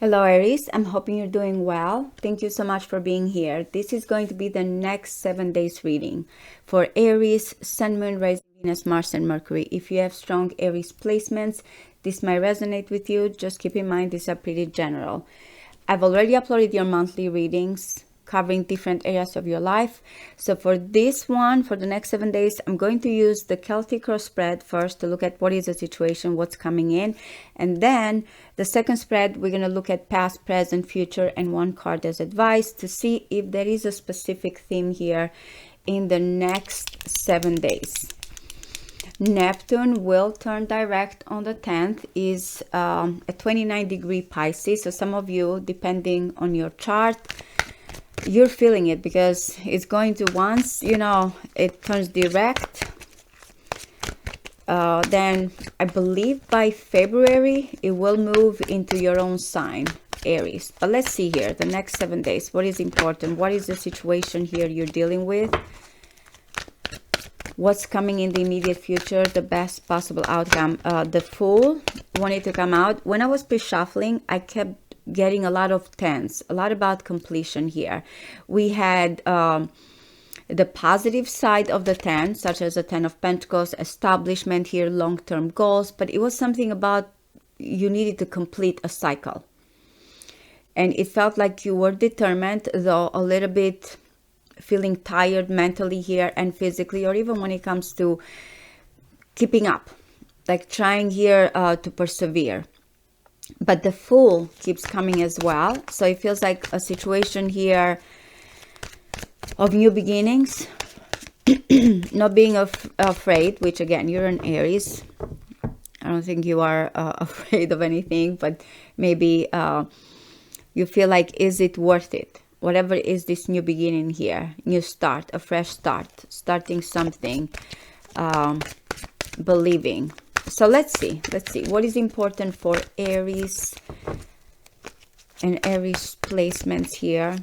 Hello Aries, I'm hoping you're doing well. Thank you so much for being here. This is going to be the next 7 days reading for Aries, Sun, Moon, Rising, Venus, Mars, and Mercury. If you have strong Aries placements, this might resonate with you. Just keep in mind these are pretty general. I've already uploaded your monthly readings covering different areas of your life. So for this one, for the next 7 days, I'm going to use the Celtic cross spread first to look at what is the situation, what's coming in. And then the second spread, we're going to look at past, present, future, and one card as advice to see if there is a specific theme here in the next 7 days. Neptune will turn direct on the 10th, is a 29-degree Pisces. So some of you, depending on your chart, you're feeling it because it's going to, once it turns direct, then I believe by February it will move into your own sign, Aries. But let's see here the next 7 days, what is important, what is the situation here you're dealing with, what's coming in the immediate future, the best possible outcome. The Fool wanted to come out. When I was pre-shuffling, I kept getting a lot of tens, a lot about completion here. We had the positive side of the 10, such as the 10 of Pentacles, establishment here, long-term goals, but it was something about you needed to complete a cycle. And it felt like you were determined, though a little bit feeling tired mentally here and physically, or even when it comes to keeping up, like trying here to persevere. But the Fool keeps coming as well. So it feels like a situation here of new beginnings, not being afraid, which again, you're an Aries. I don't think you are afraid of anything, but maybe you feel like, is it worth it? Whatever is this new beginning here, new start, a fresh start, starting something, believing. So let's see what is important for Aries and Aries placements here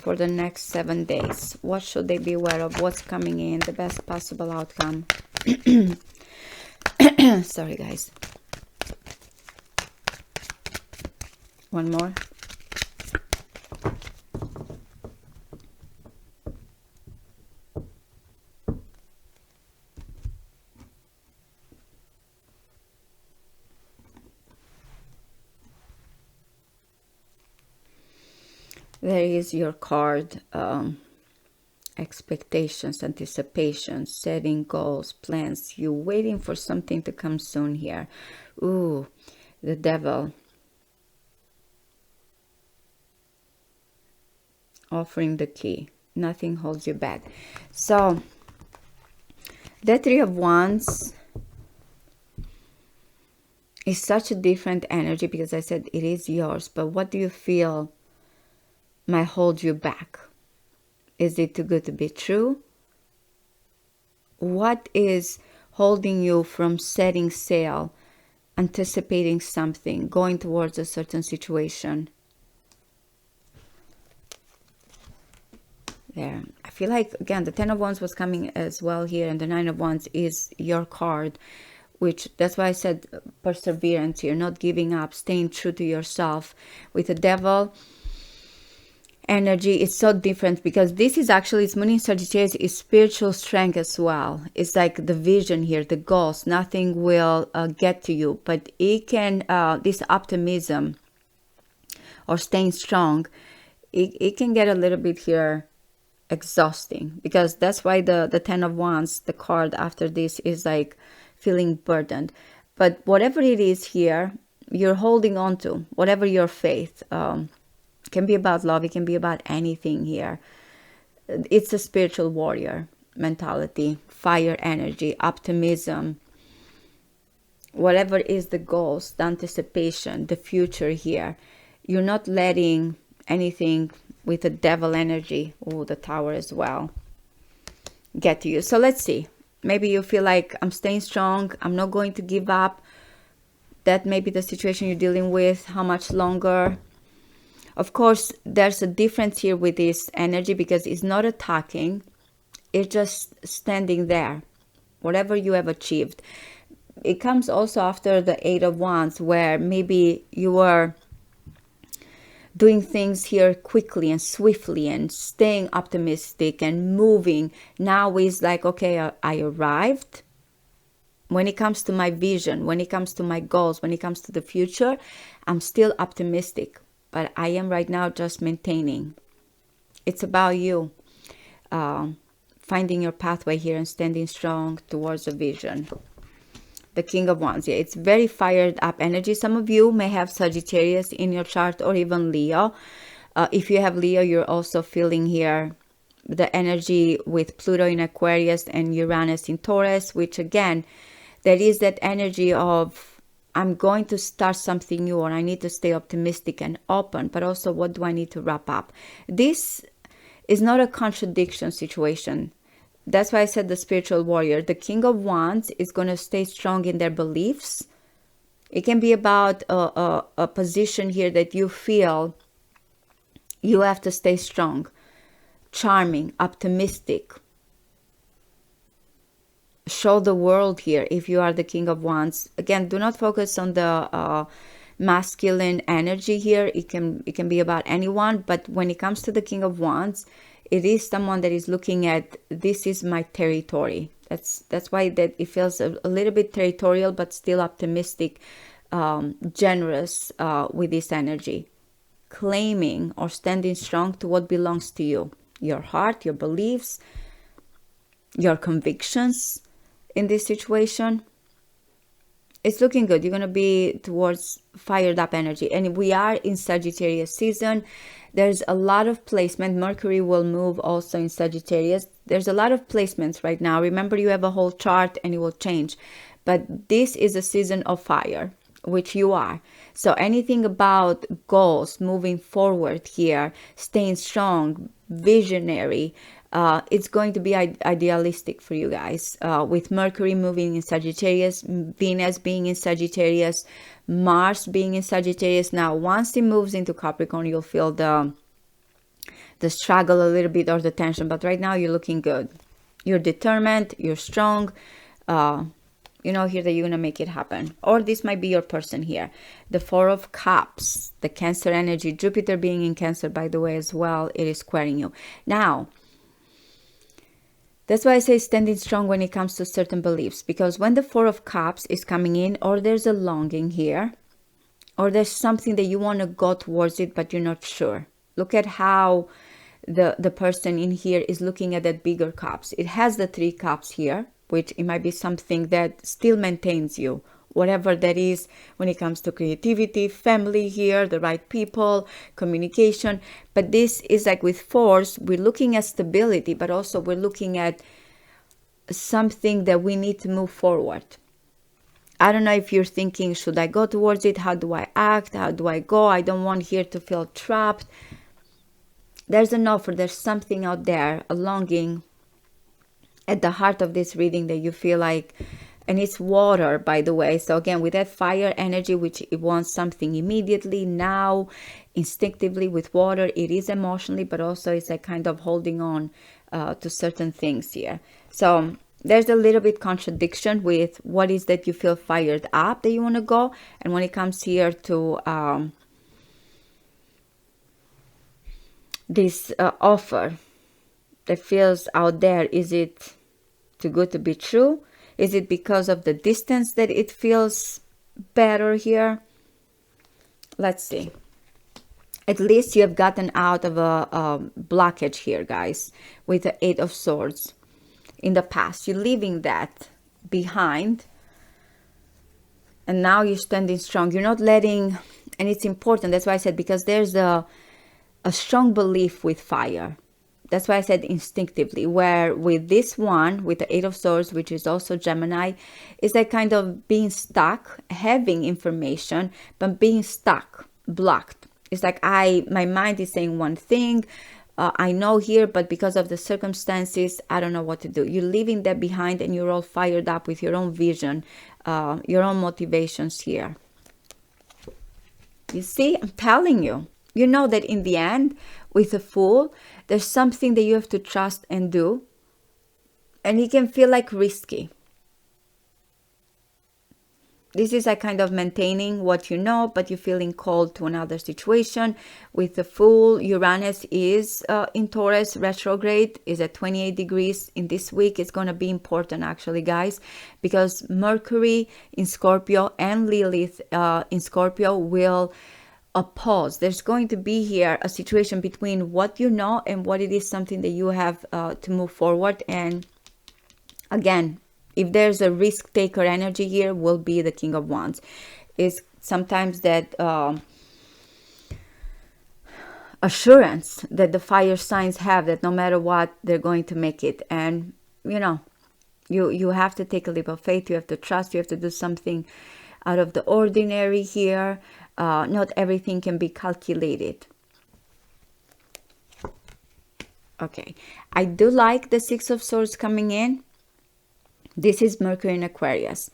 for the next 7 days. What should they be aware of? What's coming in? The best possible outcome. Sorry, guys. One more. There is your card, expectations, anticipation, setting goals, plans. You're waiting for something to come soon here. Ooh, the Devil. Offering the key. Nothing holds you back. So, the Three of Wands is such a different energy because I said it is yours. But what do you feel might hold you back? Is it too good to be true? What is holding you from setting sail, anticipating something, going towards a certain situation? There. I feel like, again, the Ten of Wands was coming as well here, and the Nine of Wands is your card, which that's why I said perseverance here, not giving up, staying true to yourself. With the Devil energy, it's so different because this is actually, it's Moon in Sagittarius, is spiritual strength as well. It's like the vision here, the goals. Nothing will get to you, but it can, this optimism or staying strong, it can get a little bit here exhausting, because that's why the Ten of Wands, the card after this, is like feeling burdened. But whatever it is here, you're holding on to, whatever your faith, can be about love, it can be about anything here. It's a spiritual warrior mentality, fire energy, optimism, whatever is the goals, the anticipation, the future here. You're not letting anything with the Devil energy, oh, the Tower as well, get to you. So let's see. Maybe you feel like, I'm staying strong, I'm not going to give up. That may be the situation you're dealing with. How much longer? Of course, there's a difference here with this energy because it's not attacking. It's just standing there. Whatever you have achieved. it comes also after the Eight of Wands, where maybe you were doing things here quickly and swiftly and staying optimistic and moving. Now is like, okay, I arrived. When it comes to my vision, when it comes to my goals, when it comes to the future, I'm still optimistic, but I am right now just maintaining. It's about you finding your pathway here and standing strong towards a vision. The King of Wands, yeah, it's very fired up energy. Some of you may have Sagittarius in your chart, or even Leo. If you have Leo, you're also feeling here the energy with Pluto in Aquarius and Uranus in Taurus, which again, there is that energy of, I'm going to start something new, or I need to stay optimistic and open, but also what do I need to wrap up? This is not a contradiction situation. That's why I said the spiritual warrior. The King of Wands is going to stay strong in their beliefs. It can be about a position here that you feel you have to stay strong, charming, optimistic. Show the world here if you are the King of Wands. Again, do not focus on the masculine energy here. It can be about anyone, but when it comes to the King of Wands, it is someone that is looking at, this is my territory. That's why that it feels a little bit territorial, but still optimistic, generous with this energy, claiming or standing strong to what belongs to you, your heart, your beliefs, your convictions. In this situation, it's looking good. You're going to be towards fired up energy, and we are in Sagittarius season. There's a lot of placement. Mercury will move also in Sagittarius. There's a lot of placements right now. Remember, you have a whole chart and it will change, but this is a season of fire, which you are. So anything about goals, moving forward here, staying strong, visionary, it's going to be idealistic for you guys, with Mercury moving in Sagittarius, Venus being in Sagittarius, Mars being in Sagittarius. Now once it moves into Capricorn, you'll feel the struggle a little bit, or the tension, but right now you're looking good. You're determined, you're strong, you know here that you're gonna make it happen. Or this might be your person here. The Four of Cups, the Cancer energy, Jupiter being in Cancer, by the way, as well, it is squaring you. Now that's why I say standing strong when it comes to certain beliefs, because when the Four of Cups is coming in, or there's a longing here, or there's something that you want to go towards it, but you're not sure. Look at how the person in here is looking at that bigger cups. It has the Three Cups here, which it might be something that still maintains you, whatever that is, when it comes to creativity, family here, the right people, communication. But this is like with Fours, we're looking at stability, but also we're looking at something that we need to move forward. I don't know if you're thinking, should I go towards it? How do I act? How do I go? I don't want here to feel trapped. There's an offer, there's something out there, a longing at the heart of this reading that you feel like, and it's water, by the way. So again, with that fire energy, which it wants something immediately, now, instinctively. With water, it is emotionally, but also it's like kind of holding on to certain things here. So there's a little bit contradiction with what is that you feel fired up that you want to go. And when it comes here to this offer that feels out there, is it too good to be true? Is it because of the distance that it feels better here? Let's see. At least you have gotten out of a blockage here, guys, with the Eight of Swords. In the past, you're leaving that behind, and now you're standing strong. You're not letting, and it's important. That's why I said, because there's a strong belief with fire. That's why I said instinctively, where with this one, with the Eight of Swords, which is also Gemini, is that kind of being stuck, having information, but being stuck, blocked. It's like my mind is saying one thing, I know here, but because of the circumstances, I don't know what to do. You're leaving that behind, and you're all fired up with your own vision, your own motivations here. You see, I'm telling you. You know that in the end, with a Fool, there's something that you have to trust and do. And it can feel like risky. This is like kind of maintaining what you know, but you're feeling called to another situation. With the Fool, Uranus is in Taurus retrograde, is at 28 degrees in this week. It's going to be important actually, guys, because Mercury in Scorpio and Lilith in Scorpio will oppose. There's going to be here a situation between what you know and what it is something that you have to move forward. And again, if there's a risk taker energy here, will be the King of Wands. Is sometimes that assurance that the fire signs have, that no matter what, they're going to make it. And you know, you have to take a leap of faith. You have to trust. You have to do something out of the ordinary here. Not everything can be calculated. Okay, I do like the Six of Swords coming in. This is Mercury in Aquarius.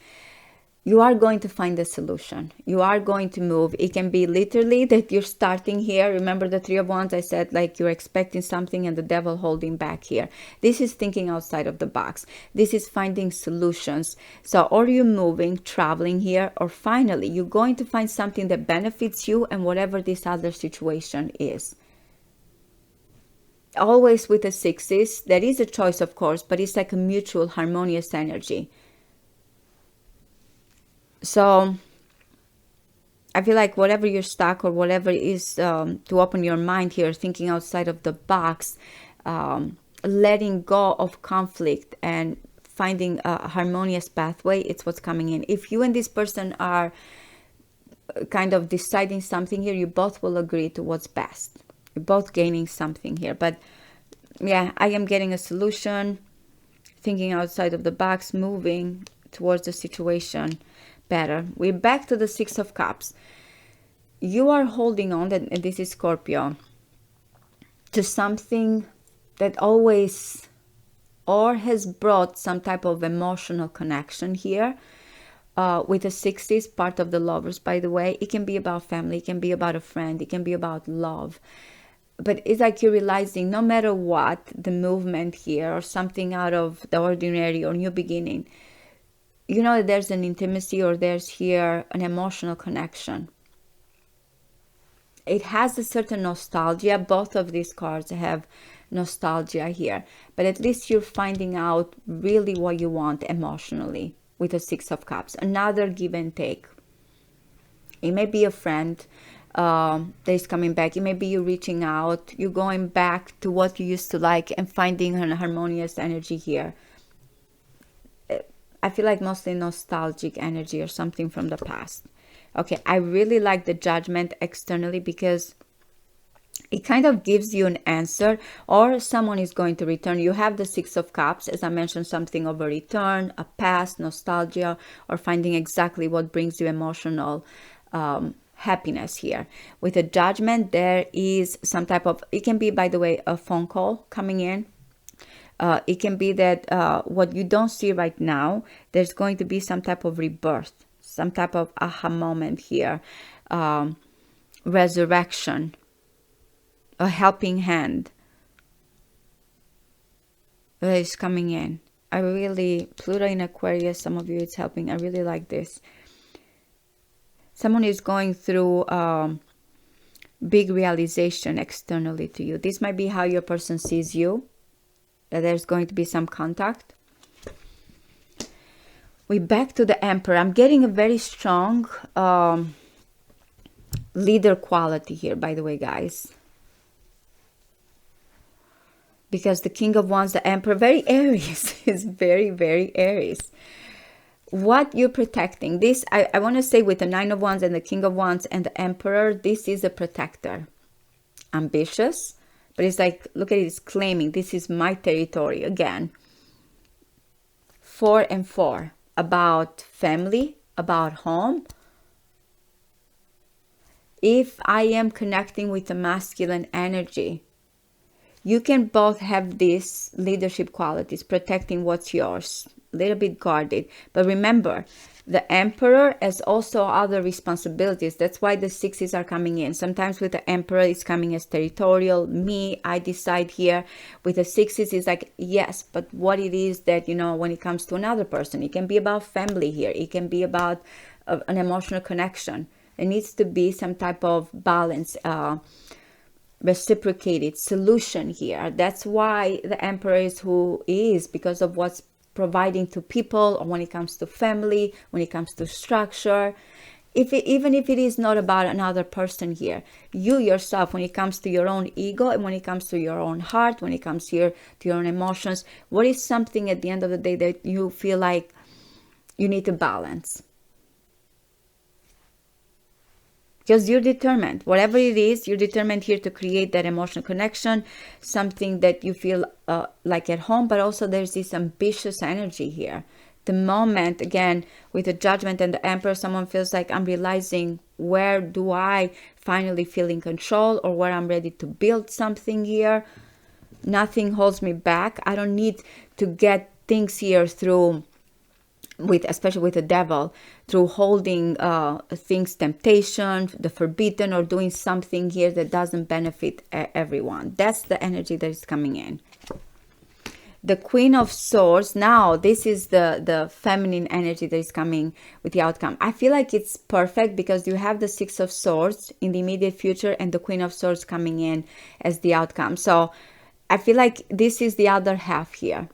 You are going to find a solution. You are going to move. It can be literally that you're starting here. Remember the Three of Wands? I said like you're expecting something and the devil holding back here. This is thinking outside of the box. This is finding solutions. So, or you're moving, traveling here, or finally you're going to find something that benefits you and whatever this other situation is. Always with the sixes, there is a choice, of course, but it's like a mutual harmonious energy. So I feel like whatever you're stuck or whatever is to open your mind here, thinking outside of the box, letting go of conflict and finding a harmonious pathway, it's what's coming in. If you and this person are kind of deciding something here, you both will agree to what's best. You're both gaining something here. But yeah, I am getting a solution, thinking outside of the box, moving towards the situation better. We're back to the Six of Cups. You are holding on, and this is Scorpio, to something that always or has brought some type of emotional connection here. With the sixes, part of the Lovers, by the way. It can be about family, it can be about a friend, it can be about love. But it's like you're realizing no matter what, the movement here or something out of the ordinary or new beginning, you know, there's an intimacy or there's here an emotional connection. It has a certain nostalgia. Both of these cards have nostalgia here, but at least you're finding out really what you want emotionally with the Six of Cups. Another give and take. It may be a friend that is coming back. It may be you reaching out, you going back to what you used to like and finding an harmonious energy here. I feel like mostly nostalgic energy or something from the past. Okay, I really like the Judgment externally because it kind of gives you an answer, or someone is going to return. You have the Six of Cups, as I mentioned, something of a return, a past, nostalgia, or finding exactly what brings you emotional happiness here. With a Judgment, there is some type of, it can be, by the way, a phone call coming in. It can be that what you don't see right now, there's going to be some type of rebirth, some type of aha moment here, resurrection, a helping hand that is coming in. I really, Pluto in Aquarius, some of you it's helping. I really like this. Someone is going through big realization externally to you. This might be how your person sees you, that there's going to be some contact. We're back to the Emperor. I'm getting a very strong leader quality here, by the way, guys. Because the King of Wands, the Emperor, very Aries, is very, very Aries. What you're protecting, this, I want to say with the Nine of Wands and the King of Wands and the Emperor, this is a protector. Ambitious, but it's like, look at it, it's claiming, this is my territory again. 4 and 4, about family, about home. If I am connecting with the masculine energy, you can both have these leadership qualities, protecting what's yours, a little bit guarded. But remember, the Emperor has also other responsibilities. That's why the sixes are coming in. Sometimes with the Emperor, it's coming as territorial. Me, I decide here. With the sixes, it's like, yes, but what it is that, you know, when it comes to another person, it can be about family here. It can be about an emotional connection. There needs to be some type of balance, reciprocated solution here. That's why the Emperor is who he is, because of what's providing to people, or when it comes to family, when it comes to structure. Even if it is not about another person here, you yourself, when it comes to your own ego, and when it comes to your own heart, when it comes to your own emotions, what is something at the end of the day that you feel like you need to balance? Because you're determined, whatever it is, you're determined here to create that emotional connection, something that you feel like at home, but also there's this ambitious energy here. The moment, again, with the Judgment and the Emperor, someone feels like, I'm realizing, where do I finally feel in control, or where I'm ready to build something here. Nothing holds me back. I don't need to get things here through, especially with the devil, through holding things, temptation, the forbidden, or doing something here that doesn't benefit everyone. That's the energy that is coming in. The Queen of Swords, now this is the feminine energy that is coming with the outcome. I feel like it's perfect because you have the Six of Swords in the immediate future and the Queen of Swords coming in as the outcome. So I feel like this is the other half here.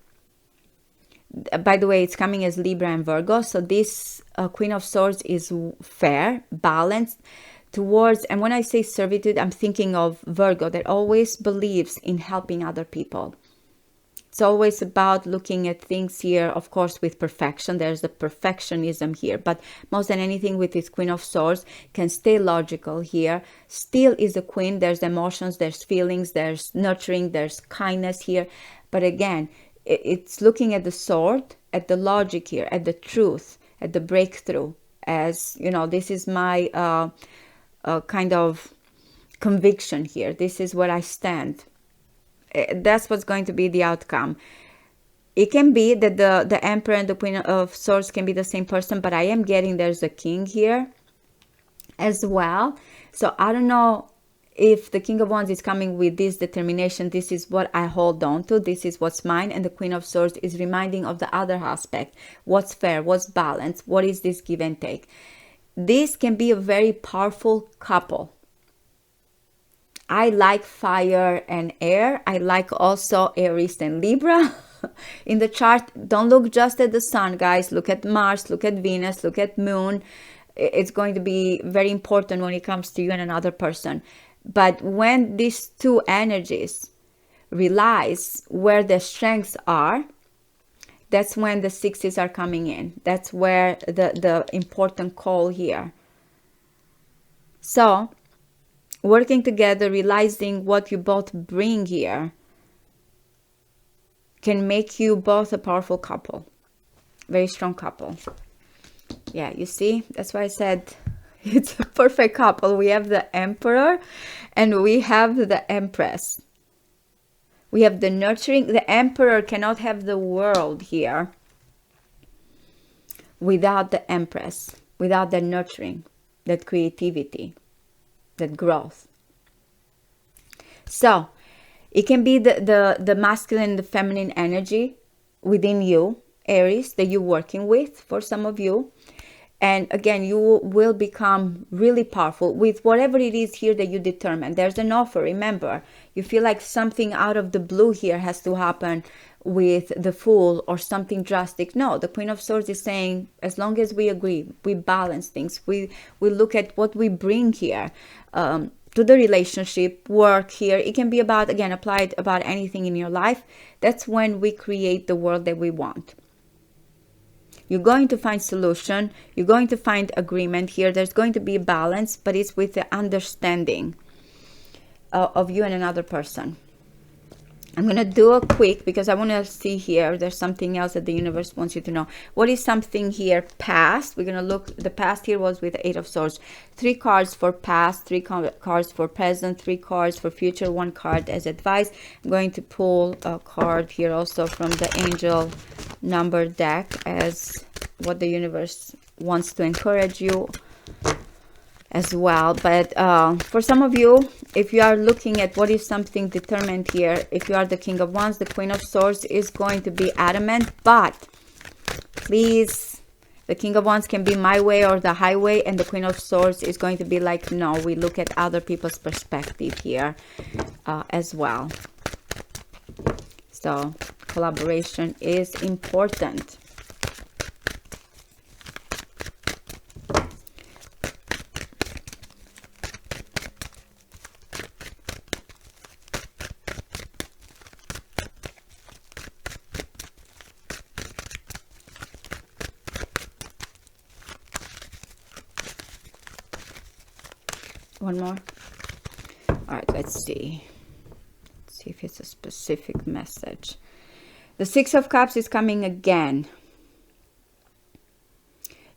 By the way, it's coming as Libra and Virgo. So this Queen of Swords is fair, balanced towards, and when I say servitude, I'm thinking of Virgo that always believes in helping other people. It's always about looking at things here, of course, with perfection. There's the perfectionism here, but most than anything with this Queen of Swords, can stay logical here. Still is a queen. There's emotions, there's feelings, there's nurturing, there's kindness here. But again, it's looking at the sword, at the logic here, at the truth, at the breakthrough. As you know, this is my kind of conviction here. This is where I stand. That's what's going to be the outcome. It can be that the Emperor and the Queen of Swords can be the same person, but I am getting there's a king here as well. So I don't know if the King of Wands is coming with this determination. This is what I hold on to. This is what's mine. And the Queen of Swords is reminding of the other aspect. What's fair? What's balanced? What is this give and take? This can be a very powerful couple. I like fire and air. I like also Aries and Libra. In the chart, don't look just at the sun, guys. Look at Mars, look at Venus, look at Moon. It's going to be very important when it comes to you and another person. But when these two energies realize where their strengths are, that's when the sixes are coming in. That's where the important call here. So, working together, realizing what you both bring here can make you both a powerful couple. Very strong couple. Yeah, you see? That's why I said it's a perfect couple. We have the Emperor and we have the Empress. We have the nurturing. The Emperor cannot have the world here without the Empress, without that nurturing, that creativity, that growth. So it can be the masculine, the feminine energy within you, Aries, that you're working with for some of you. And again, you will become really powerful with whatever it is here that you determine. There's an offer. Remember, you feel like something out of the blue here has to happen with the Fool or something drastic. No, the Queen of Swords is saying, as long as we agree, we balance things, we look at what we bring here to the relationship, work here. It can be about, again, applied about anything in your life. That's when we create the world that we want. You're going to find solution. You're going to find agreement here. There's going to be a balance, but it's with the understanding of you and another person. I'm going to do a quick, because I want to see here. There's something else that the universe wants you to know. What is something here past? We're going to look. The past here was with the Eight of Swords. 3 cards for past, 3 cards for present, 3 cards for future, 1 card as advice. I'm going to pull a card here also from the angel number deck as what the universe wants to encourage you as well. But for some of you, if you are looking at what is something determined here, if you are the King of Wands, the Queen of Swords is going to be adamant, but please, The King of Wands can be my way or the highway, and the Queen of Swords is going to be like, no, we look at other people's perspective here as well. So collaboration is important. One more. All right, let's see. Let's see if it's a specific message. The Six of Cups is coming again.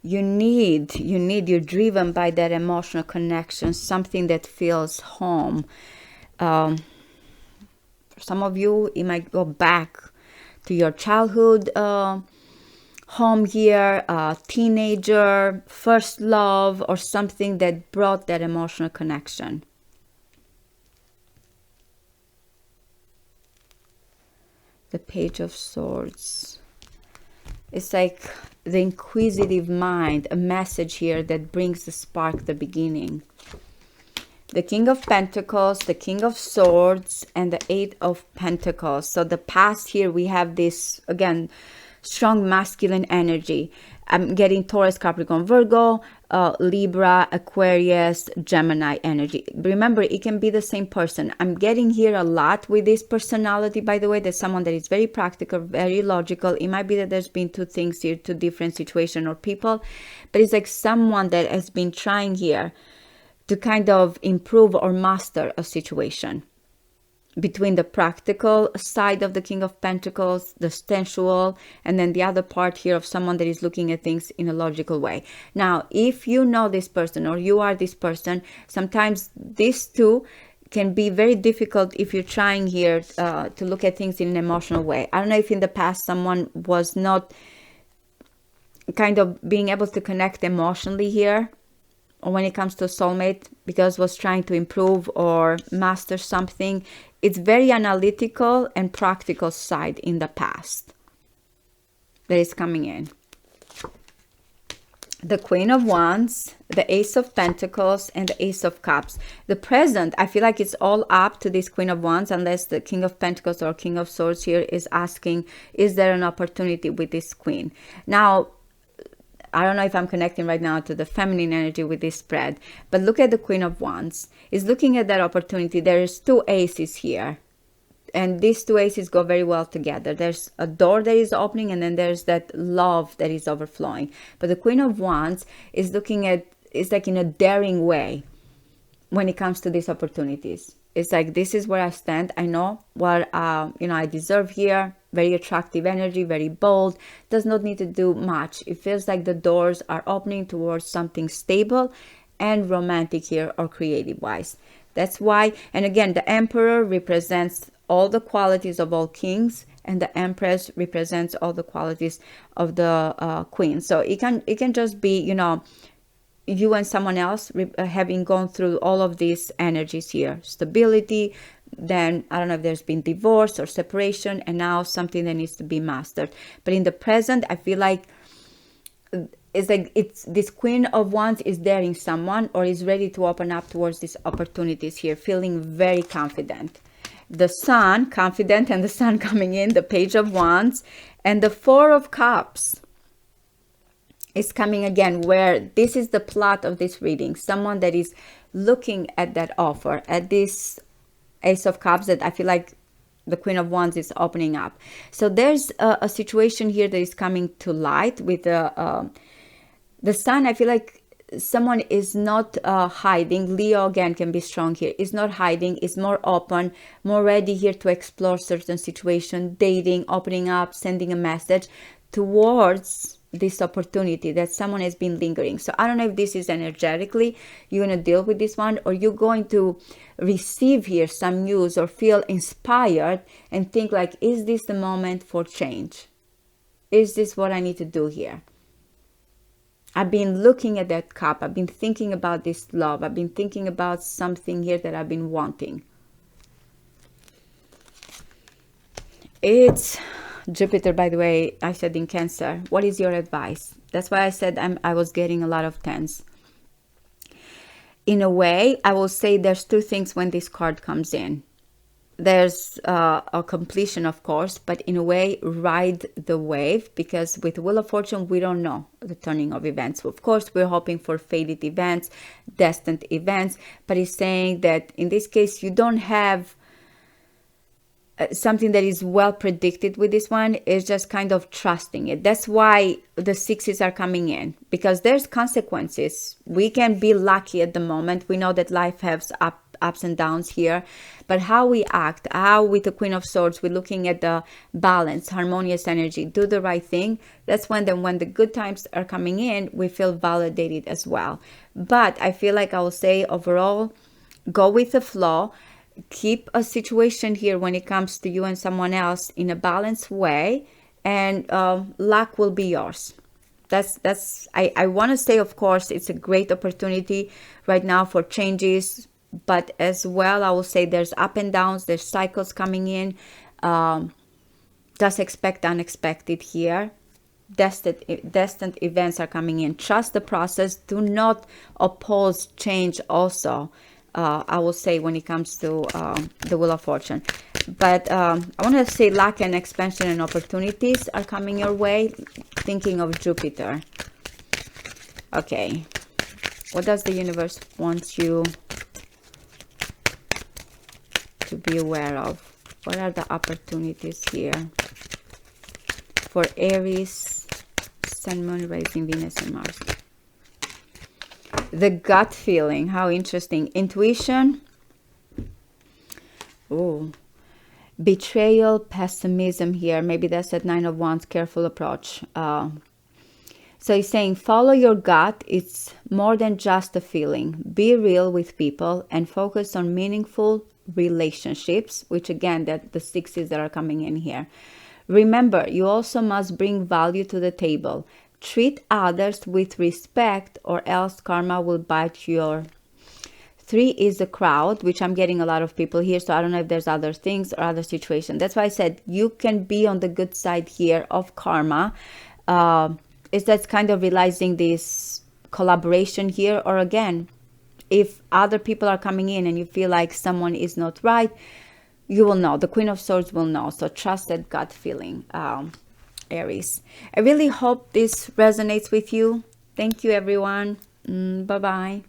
You're driven by that emotional connection, something that feels home. For some of you, it might go back to your childhood home here, teenager, first love, or something that brought that emotional connection. The Page of Swords. It's like the inquisitive mind, a message here that brings the spark, the beginning. The King of Pentacles, the King of Swords, and the Eight of Pentacles. So the past here, we have this, again, strong masculine energy. I'm getting Taurus, Capricorn, Virgo, Libra, Aquarius, Gemini energy. Remember, it can be the same person. I'm getting here a lot with this personality, by the way. There's someone that is very practical, very logical. It might be that there's been two things here, two different situations or people, but it's like someone that has been trying here to kind of improve or master a situation. Between the practical side of the King of Pentacles, the sensual, and then the other part here of someone that is looking at things in a logical way. Now, if you know this person or you are this person, sometimes these two can be very difficult if you're trying here to look at things in an emotional way. I don't know if in the past someone was not kind of being able to connect emotionally here, or when it comes to a soulmate, because was trying to improve or master something. It's very analytical and practical side in the past that is coming in. The Queen of Wands, the Ace of Pentacles, and the Ace of Cups. The present, I feel like it's all up to this Queen of Wands, unless the King of Pentacles or King of Swords here is asking, is there an opportunity with this Queen? Now, I don't know if I'm connecting right now to the feminine energy with this spread, but look at the Queen of Wands. Is looking at that opportunity. There's two aces here, and these two aces go very well together. There's a door that is opening, and then there's that love that is overflowing. But the Queen of Wands is looking at, it's like in a daring way when it comes to these opportunities. It's like, this is where I stand. I know what I deserve here. Very attractive energy, very bold, does not need to do much. It feels like the doors are opening towards something stable and romantic here, or creative wise. That's why, and again, the Emperor represents all the qualities of all kings, and the Empress represents all the qualities of the Queen. So it can just be, you and someone else having gone through all of these energies here. Stability, then I don't know if there's been divorce or separation, and now something that needs to be mastered. But in the present, I feel like it's this Queen of Wands is daring someone, or is ready to open up towards these opportunities here, feeling very confident. The Sun, confident, and the Sun coming in, the Page of Wands, and the Four of Cups is coming again, where this is the plot of this reading. Someone that is looking at that offer, at this Ace of Cups that I feel like the Queen of Wands is opening up. So there's a situation here that is coming to light with the Sun. I feel like someone is not hiding. Leo again can be strong here. Is not hiding, is more open, more ready here to explore certain situation, dating, opening up, sending a message towards this opportunity that someone has been lingering. So I don't know if this is energetically you're going to deal with this one, or you're going to receive here some news or feel inspired and think like, is this the moment for change? Is this what I need to do here? I've been looking at that cup. I've been thinking about this love. I've been thinking about something here that I've been wanting. It's Jupiter, by the way, I said in Cancer. What is your advice? That's why I said I was getting a lot of 10s. In a way, I will say there's two things when this card comes in. There's a completion, of course, but in a way, ride the wave, because with Wheel of Fortune, we don't know the turning of events. Of course, we're hoping for fated events, destined events, but it's saying that in this case, you don't have something that is well predicted with this one. Is just kind of trusting it. That's why the sixes are coming in, because there's consequences. We can be lucky at the moment. We know that life has ups and downs here, but how we act, how with the Queen of Swords, we're looking at the balance, harmonious energy, do the right thing. That's when the good times are coming in, we feel validated as well. But I feel like I will say overall, go with the flow. Keep a situation here when it comes to you and someone else in a balanced way, and luck will be yours. I want to say, of course, it's a great opportunity right now for changes, but as well, I will say there's up and downs, there's cycles coming in. Just expect unexpected here. Destined events are coming in. Trust the process. Do not oppose change also. I will say when it comes to the Wheel of Fortune. But I want to say luck and expansion and opportunities are coming your way. Thinking of Jupiter. Okay. What does the universe want you to be aware of? What are the opportunities here for Aries, Sun, Moon, rising Venus, and Mars? The gut feeling, how interesting. Intuition. Oh, betrayal, pessimism here. Maybe that's that Nine of Wands, careful approach. So he's saying, follow your gut. It's more than just a feeling. Be real with people and focus on meaningful relationships, which again, that the sixes that are coming in here. Remember, you also must bring value to the table. Treat others with respect, or else karma will bite your... 3 is the crowd, which I'm getting a lot of people here, so I don't know if there's other things or other situations. That's why I said you can be on the good side here of karma. Is that's kind of realizing this collaboration here, or again, if other people are coming in and you feel like someone is not right, you will know. The Queen of Swords will know. So trust that gut feeling, Aries. I really hope this resonates with you. Thank you, everyone. Bye-bye.